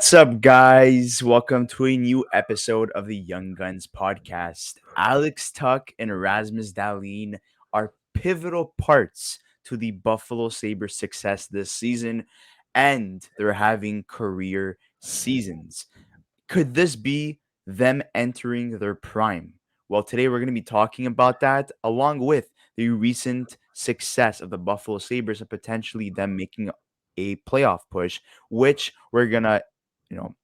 What's up, guys? Welcome to a new episode of the Young Guns podcast. Alex Tuch and Rasmus Dahlin are pivotal parts to the Buffalo Sabres' success this season, and they're having career seasons. Could this be them entering their prime? Well, today we're going to be talking about that along with the recent success of the Buffalo Sabres and potentially them making a playoff push, which we're going to, you know,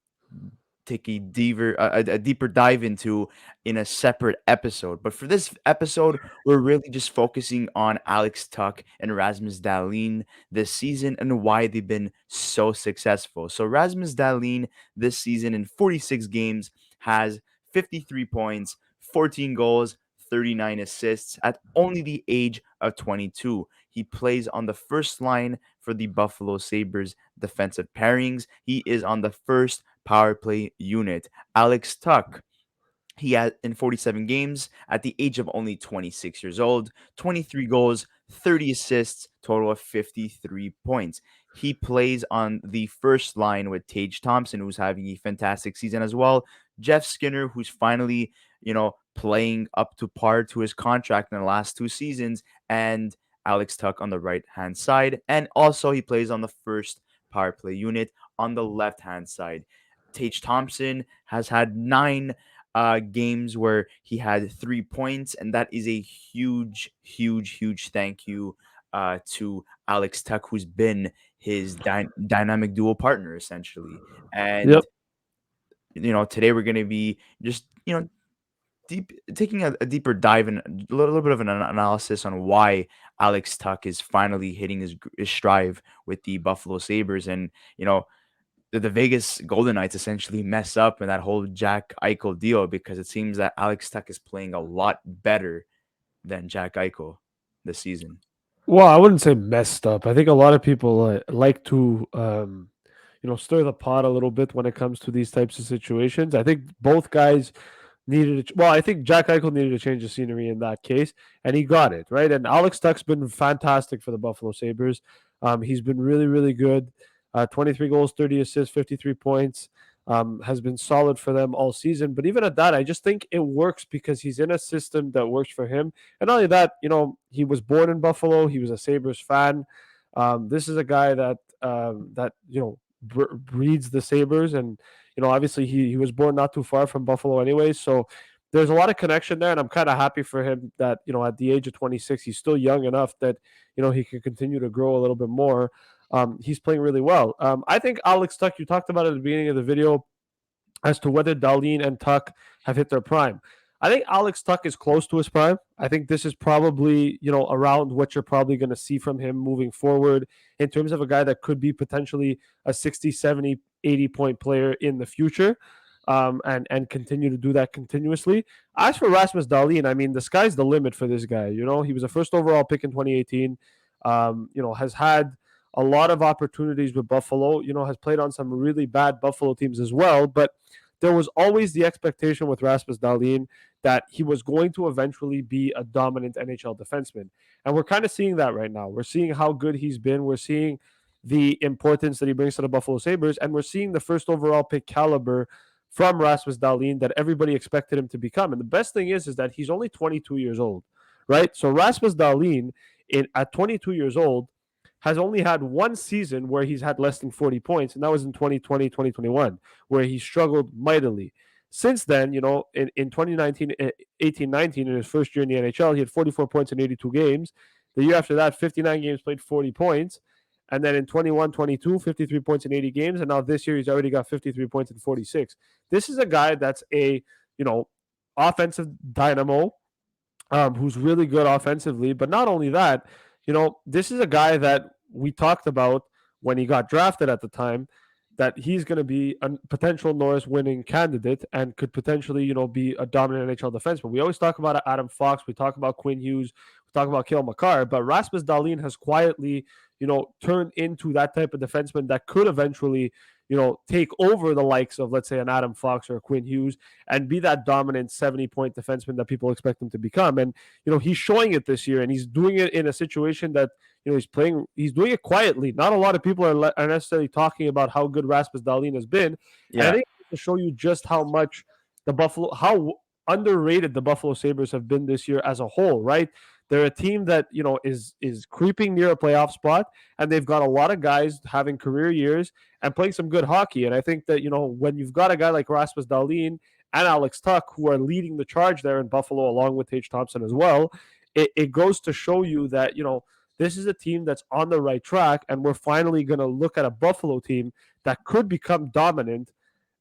take a deeper dive into in a separate episode. But for this episode, we're really just focusing on Alex Tuch and Rasmus Dahlin this season and why they've been so successful. So Rasmus Dahlin this season in 46 games has 53 points, 14 goals, 39 assists at only the age of 22. He plays on the first line for the Buffalo Sabres defensive pairings. He is on the first power play unit. Alex Tuch, he had in 47 games at the age of only 26 years old, 23 goals, 30 assists, total of 53 points. He plays on the first line with Tage Thompson, who's having a fantastic season as well. Jeff Skinner, who's finally, playing up to par to his contract in the last two seasons, and Alex Tuch on the right hand side. And also, he plays on the first power play unit on the left hand side. Tage Thompson has had nine games where he had 3 points, and that is a huge, huge, huge thank you to Alex Tuch, who's been his dynamic dual partner essentially. And Yep. today we're going to be just deep taking a deeper dive and a little bit of an analysis on why Alex Tuch is finally hitting his stride with the Buffalo Sabres, and the Vegas Golden Knights essentially mess up in that whole Jack Eichel deal because it seems that Alex Tuch is playing a lot better than Jack Eichel this season. Well, I wouldn't say messed up. I think a lot of people like to, stir the pot a little bit when it comes to these types of situations. I think both guys needed. Well, I think Jack Eichel needed to change the scenery in that case, and he got it right. And Alex Tuch's been fantastic for the Buffalo Sabres. He's been really, really good. 23 goals, 30 assists, 53 points. Has been solid for them all season. But even at that, I just think it works because he's in a system that works for him. And not only that, he was born in Buffalo. He was a Sabres fan. This is a guy that breeds the Sabres, and obviously he was born not too far from Buffalo, anyway. So there's a lot of connection there, and I'm kind of happy for him that at the age of 26, he's still young enough that he can continue to grow a little bit more. He's playing really well. I think Alex Tuch, you talked about at the beginning of the video as to whether Dahlin and Tuch have hit their prime. I think Alex Tuch is close to his prime. I think this is probably, around what you're probably going to see from him moving forward in terms of a guy that could be potentially a 60, 70, 80-point player in the future. And continue to do that continuously. As for Rasmus Dahlin, I mean, the sky's the limit for this guy. He was a first overall pick in 2018. Has had a lot of opportunities with Buffalo. Has played on some really bad Buffalo teams as well. But there was always the expectation with Rasmus Dahlin that he was going to eventually be a dominant NHL defenseman. And we're kind of seeing that right now. We're seeing how good he's been. We're seeing the importance that he brings to the Buffalo Sabres. And we're seeing the first overall pick caliber from Rasmus Dahlin that everybody expected him to become. And the best thing is that he's only 22 years old, right? So Rasmus Dahlin, at 22 years old, has only had one season where he's had less than 40 points, and that was in 2020, 2021, where he struggled mightily. Since then, in 2019, 18, 19, in his first year in the NHL, he had 44 points in 82 games. The year after that, 59 games played, 40 points. And then in 21, 22, 53 points in 80 games. And now this year, he's already got 53 points in 46. This is a guy that's a, offensive dynamo, who's really good offensively. But not only that, this is a guy that we talked about when he got drafted at the time, that he's going to be a potential Norris winning candidate and could potentially, be a dominant NHL defenseman. We always talk about Adam Fox. We talk about Quinn Hughes. We talk about Cale Makar. But Rasmus Dahlin has quietly, turned into that type of defenseman that could eventually, take over the likes of, let's say, an Adam Fox or a Quinn Hughes and be that dominant 70-point defenseman that people expect him to become. And, he's showing it this year, and he's doing it in a situation that, he's playing, he's doing it quietly. Not a lot of people are necessarily talking about how good Rasmus Dahlin has been, and I Yeah. think to show you just how much how underrated the Buffalo Sabres have been this year as a whole. Right, they're a team that is creeping near a playoff spot, and they've got a lot of guys having career years and playing some good hockey. And I think that when you've got a guy like Rasmus Dahlin and Alex Tuch who are leading the charge there in Buffalo, along with Tage Thompson as well, it goes to show you that this is a team that's on the right track, and we're finally going to look at a Buffalo team that could become dominant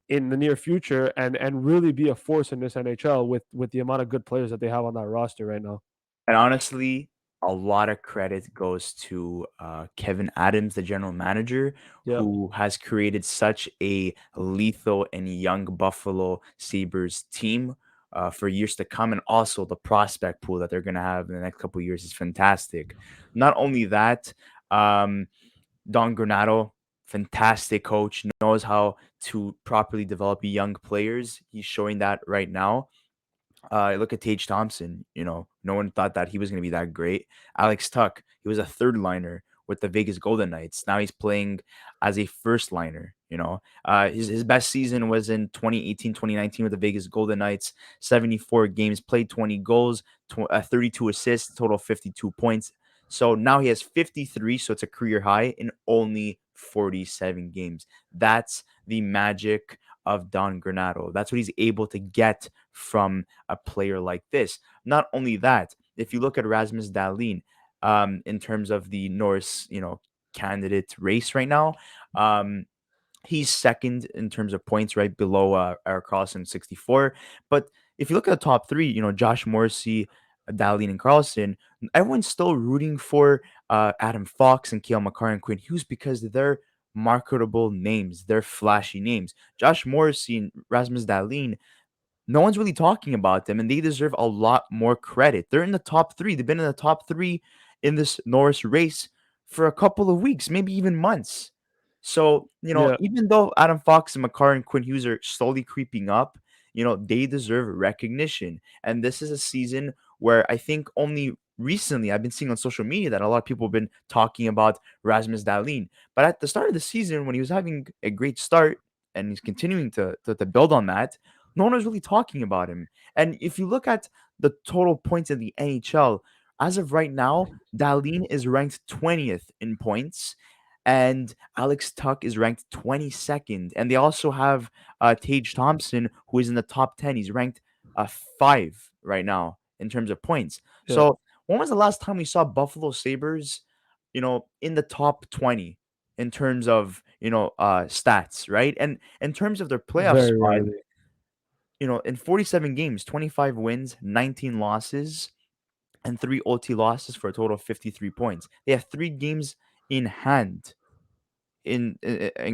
in the near future and really be a force in this NHL with the amount of good players that they have on that roster right now. And honestly, a lot of credit goes to Kevin Adams, the general manager, Yep. who has created such a lethal and young Buffalo Sabres team for years to come. And also, the prospect pool that they're going to have in the next couple of years is fantastic. Not only that, um, Don Granado, fantastic coach, knows how to properly develop young players. He's showing that right now. Look at Tage Thompson. No one thought that he was going to be that great. Alex Tuch, he was a third liner with the Vegas Golden Knights. Now he's playing as a first liner. His best season was in 2018, 2019 with the Vegas Golden Knights. 74 games played, 20 goals, 32 assists, total 52 points. So now he has 53, so it's a career high in only 47 games. That's the magic of Don Granado. That's what he's able to get from a player like this. Not only that, if you look at Rasmus Dahlin, in terms of the Norris, candidate race right now, um, he's second in terms of points, right below Eric Carlson, 64. But if you look at the top three, Josh Morrissey, Dahlin, and Carlson, everyone's still rooting for Adam Fox and Kale McCarr and Quinn Hughes because they're marketable names. They're flashy names. Josh Morrissey and Rasmus Dahlin, no one's really talking about them, and they deserve a lot more credit. They're in the top three. They've been in the top three in this Norris race for a couple of weeks, maybe even months. So, Yeah. even though Adam Fox and McCarr and Quinn Hughes are slowly creeping up, they deserve recognition. And this is a season where I think only recently I've been seeing on social media that a lot of people have been talking about Rasmus Dahlin. But at the start of the season, when he was having a great start and he's continuing to build on that, no one was really talking about him. And if you look at the total points in the NHL, as of right now, Dahlin is ranked 20th in points, and Alex Tuch is ranked 22nd. And they also have Tage Thompson, who is in the top 10. He's ranked 5 right now in terms of points. Yeah. So when was the last time we saw Buffalo Sabres, in the top 20 in terms of, stats, right? And in terms of their playoff Very spot, rarely. in 47 games, 25 wins, 19 losses, and 3 OT losses for a total of 53 points. They have 3 games in hand in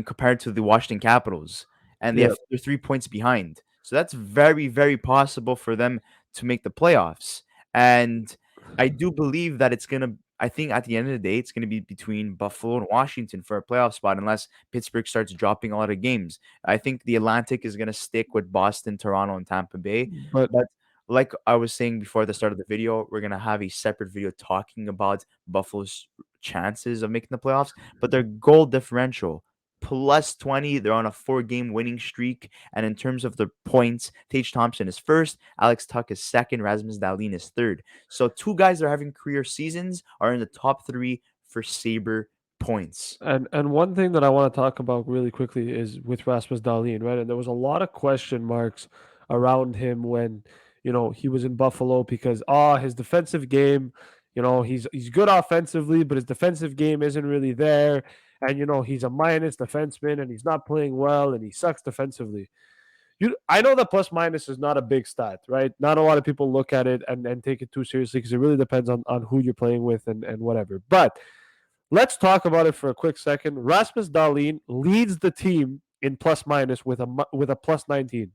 compared to the Washington Capitals, and Yeah. they're 3 points behind. So that's very, very possible for them to make the playoffs. And I do believe that it's gonna. I think at the end of the day, it's gonna be between Buffalo and Washington for a playoff spot, unless Pittsburgh starts dropping a lot of games. I think the Atlantic is gonna stick with Boston, Toronto, and Tampa Bay. But But like I was saying before the start of the video, we're gonna have a separate video talking about Buffalo's chances of making the playoffs, but their goal differential plus 20. They're on a 4-game winning streak. And in terms of the points, Tage Thompson is first, Alex Tuch is second, Rasmus Dahlin is third. So two guys that are having career seasons are in the top three for Sabre points. and one thing that I want to talk about really quickly is with Rasmus Dahlin, right? And there was a lot of question marks around him when he was in Buffalo because his defensive game, he's good offensively, but his defensive game isn't really there. And he's a minus defenseman and he's not playing well and he sucks defensively. I know that plus minus is not a big stat, right? Not a lot of people look at it and take it too seriously because it really depends on who you're playing with and whatever. But let's talk about it for a quick second. Rasmus Dahlin leads the team in plus minus with a plus 19,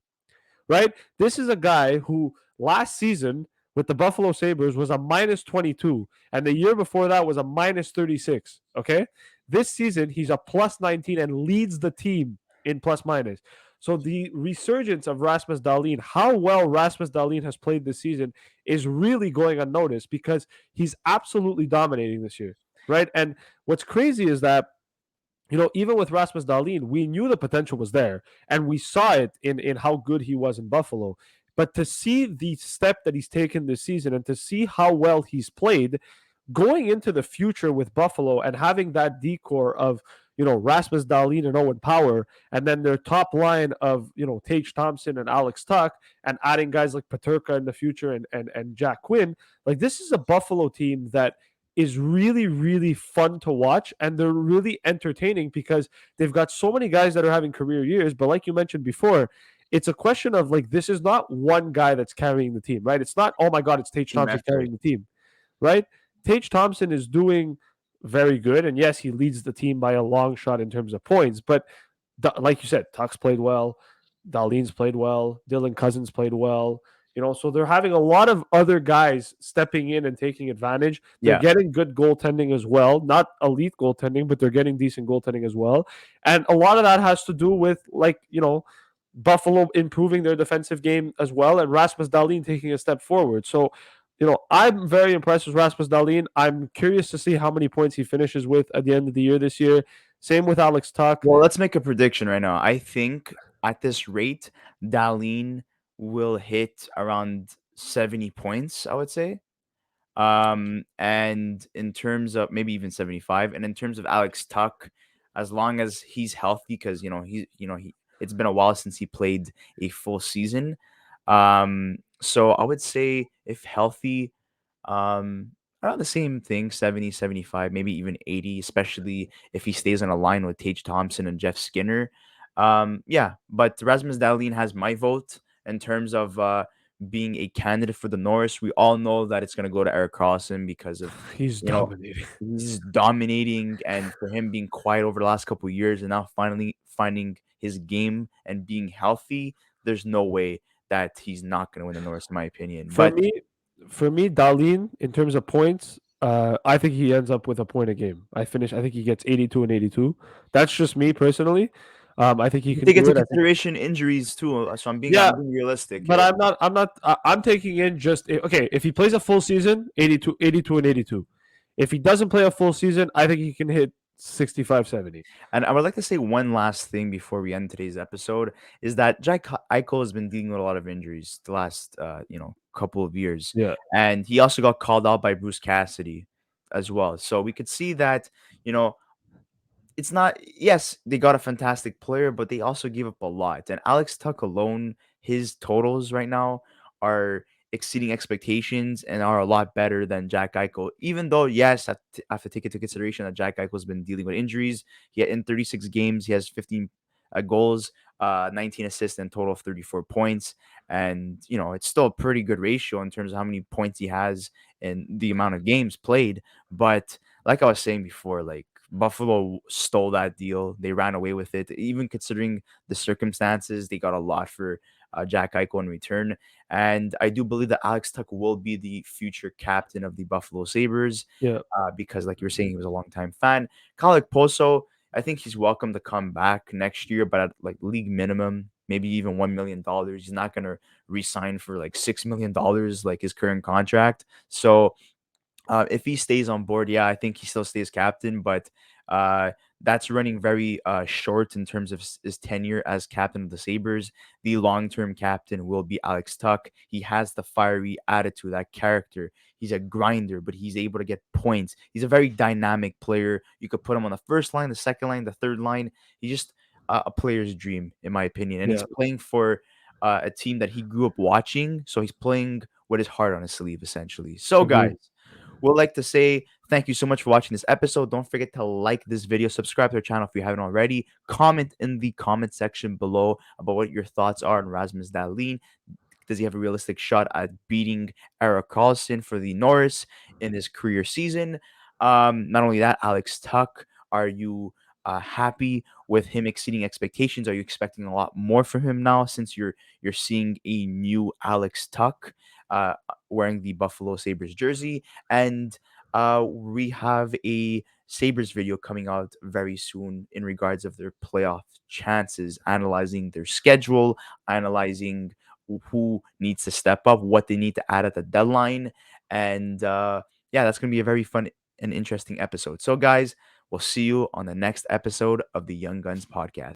right? This is a guy who last season with the Buffalo Sabres was a minus 22, and the year before that was a minus 36. Okay. This season, he's a plus 19 and leads the team in plus minus. So the resurgence of Rasmus Dahlin, how well Rasmus Dahlin has played this season, is really going unnoticed because he's absolutely dominating this year. right? And what's crazy is that even with Rasmus Dahlin, we knew the potential was there, and we saw it in how good he was in Buffalo. But to see the step that he's taken this season, and to see how well he's played, going into the future with Buffalo and having that decor of Rasmus Dahlin and Owen Power, and then their top line of Tage Thompson and Alex Tuch, and adding guys like Paterka in the future and Jack Quinn, like this is a Buffalo team that is really really fun to watch, and they're really entertaining because they've got so many guys that are having career years. But like you mentioned before, it's a question of like this is not one guy that's carrying the team, right? It's not, oh my god, it's Tage Team Thompson effort. carrying the team, right? Tage Thompson is doing very good, and yes, he leads the team by a long shot in terms of points. But like you said, Tuck's played well, Darlene's played well, Dylan Cousins played well. So they're having a lot of other guys stepping in and taking advantage. They're Yeah. getting good goaltending as well, not elite goaltending, but they're getting decent goaltending as well. And a lot of that has to do with Buffalo improving their defensive game as well, and Rasmus Dahlin taking a step forward. So I'm very impressed with Rasmus Dahlin. I'm curious to see how many points he finishes with at the end of the year this year. Same with Alex Tuch. Well, let's make a prediction right now. I think at this rate, Darlene will hit around 70 points, I would say. And in terms of maybe even 75, and in terms of Alex Tuck, as long as he's healthy, because he it's been a while since he played a full season. So I would say if healthy, um, around the same thing, 70, 75, maybe even 80, especially if he stays on a line with Tage Thompson and Jeff Skinner. Yeah, but Rasmus Dahlin has my vote in terms of being a candidate for the Norris. We all know that it's going to go to Eric Carlson because of, He's you know, dominating. he's dominating, and for him being quiet over the last couple of years and now finally finding his game and being healthy, there's no way that he's not going to win the Norris, in my opinion. For But me, for me, Darlene, in terms of points, I think he ends up with a point a game. I think he gets 82 and 82. That's just me personally. I think he you can take do into it. I think, consideration injuries too. So yeah, I'm being realistic but here. I'm taking in just okay. If he plays a full season, 82, 82 and 82. If he doesn't play a full season, I think he can hit 65, 70. And I would like to say one last thing before we end today's episode is that Jack Eichel has been dealing with a lot of injuries the last couple of years, Yeah. and he also got called out by Bruce Cassidy as well. So we could see that you know it's not, yes, they got a fantastic player, but they also gave up a lot. And Alex Tuck alone, his totals right now are exceeding expectations and are a lot better than Jack Eichel. Even though, yes, I have to take into consideration that Jack Eichel's been dealing with injuries. He had, in 36 games, he has 15 goals, 19 assists, and total of 34 points. And it's still a pretty good ratio in terms of how many points he has and the amount of games played. But like I was saying before, like Buffalo stole that deal. They ran away with it. Even considering the circumstances, they got a lot for Jack Eichel in return. And I do believe that Alex Tuch will be the future captain of the Buffalo Sabres Yeah. because, like you were saying, he was a longtime fan. Kyle Poso, I think he's welcome to come back next year, but at like league minimum, maybe even $1 million. He's not going to re-sign for like $6 million like his current contract. So if he stays on board, yeah, I think he still stays captain, but uh, that's running very short in terms of his tenure as captain of the Sabres. The long term captain will be Alex Tuck. He has the fiery attitude, that character. He's a grinder, but he's able to get points. He's a very dynamic player. You could put him on the first line, the second line, the third line. He's just a player's dream, in my opinion. And he's Yeah. playing for a team that he grew up watching. So he's playing with his heart on his sleeve, essentially. So, Agree. guys, would like to say thank you so much for watching this episode. Don't forget to like this video, subscribe to our channel if you haven't already. Comment in the comment section below about what your thoughts are on Rasmus Dahlin. Does he have a realistic shot at beating Eric Carlson for the Norris in his career season? Not only that, Alex Tuck, are you happy with him exceeding expectations? Are you expecting a lot more from him now since you're seeing a new Alex Tuck wearing the Buffalo Sabres jersey? And we have a Sabres video coming out very soon in regards of their playoff chances, analyzing their schedule, analyzing who needs to step up, what they need to add at the deadline. And yeah, that's going to be a very fun an interesting episode. So, guys, we'll see you on the next episode of the Young Guns podcast.